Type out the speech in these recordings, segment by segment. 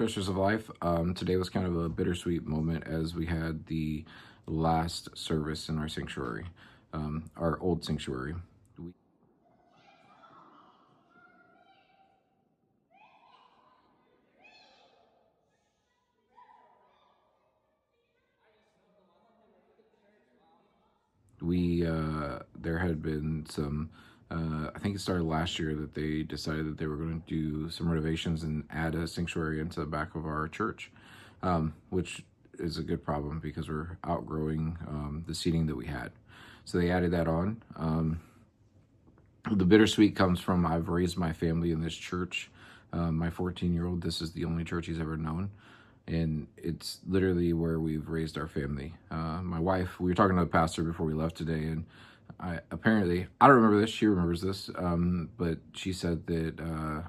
coasters of life. Today was kind of a bittersweet moment as we had the last service in our sanctuary, our old sanctuary. There had been some, I think it started last year that they decided that they were going to do some renovations and add a sanctuary into the back of our church, which is a good problem because we're outgrowing the seating that we had. So they added that on. The bittersweet comes from I've raised my family in this church. My 14-year-old, this is the only church he's ever known. And it's literally where we've raised our family. My wife, we were talking to the pastor before we left today, and I don't remember this, she remembers this, but she said that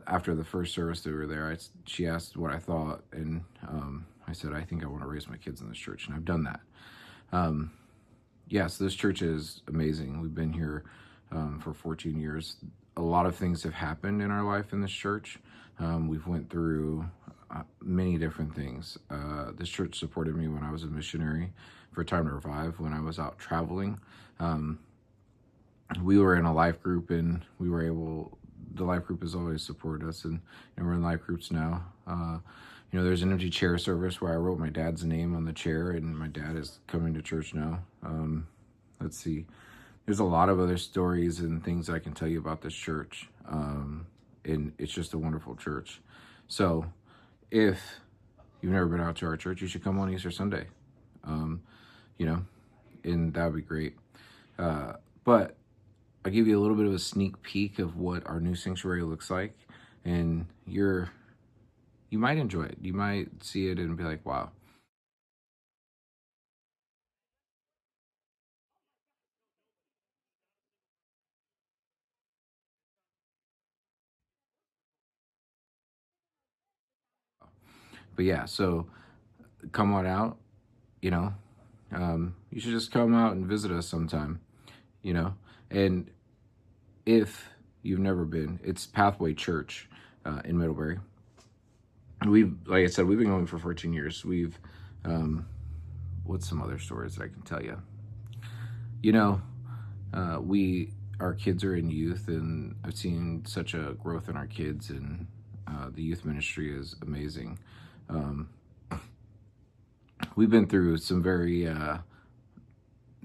after the first service that we were there, she asked what I thought, and I said, I think I want to raise my kids in this church, and I've done that. Yes, this church is amazing. We've been here for 14 years. A lot of things have happened in our life in this church. We've went through many different things. This church supported me when I was a missionary for Time to Revive, when I was out traveling. We were in a life group, and the life group has always supported us, and we're in life groups now. There's an empty chair service where I wrote my dad's name on the chair, and my dad is coming to church now. Let's see. There's a lot of other stories and things I can tell you about this church. And it's just a wonderful church. So if you've never been out to our church, you should come on Easter Sunday. And that would be great. But I'll give you a little bit of a sneak peek of what our new sanctuary looks like, and you might enjoy it. You might see it and be like, wow. But yeah, so come on out, you should just come out and visit us sometime, and if you've never been, it's Pathway Church in Middlebury. Like I said, we've been going for 14 years. What's some other stories that I can tell you? Our kids are in youth, and I've seen such a growth in our kids, and the youth ministry is amazing. We've been through some very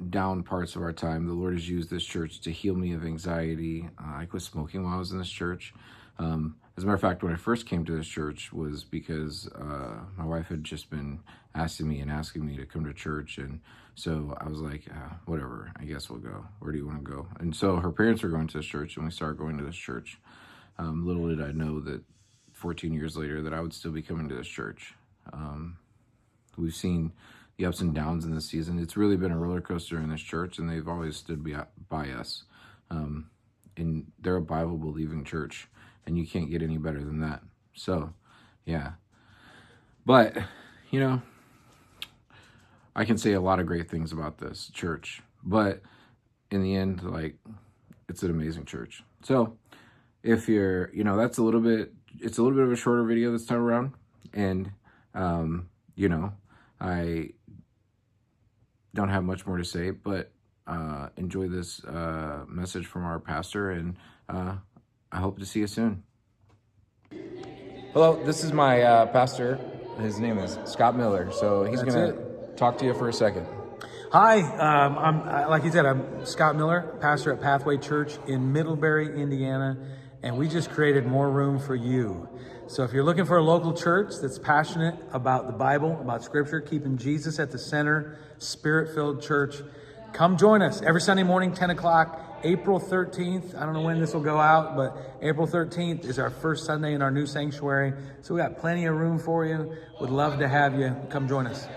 down parts of our time. The Lord has used this church to heal me of anxiety. I quit smoking while I was in this church. As a matter of fact, when I first came to this church was because my wife had just been asking me to come to church, and so I was like, whatever, I guess we'll go. Where do you want to go? And so her parents were going to this church, and we started going to this church. Little did I know that 14 years later that I would still be coming to this church. We've seen the ups and downs in this season. It's really been a roller coaster in this church, and they've always stood by us. And they're a Bible-believing church, and you can't get any better than that. So, yeah. But, I can say a lot of great things about this church, but in the end, it's an amazing church. So, if you're, it's a little bit of a shorter video this time around, and, I don't have much more to say, but enjoy this message from our pastor, and I hope to see you soon. Hello, this is my pastor. His name is Scott Miller, so he's going to talk to you for a second. Hi, like you said, I'm Scott Miller, pastor at Pathway Church in Middlebury, Indiana, and we just created more room for you. So if you're looking for a local church that's passionate about the Bible, about Scripture, keeping Jesus at the center, Spirit-filled church, come join us every Sunday morning, 10 o'clock, April 13th. I don't know when this will go out, but April 13th is our first Sunday in our new sanctuary. So we got plenty of room for you. Would love to have you come join us.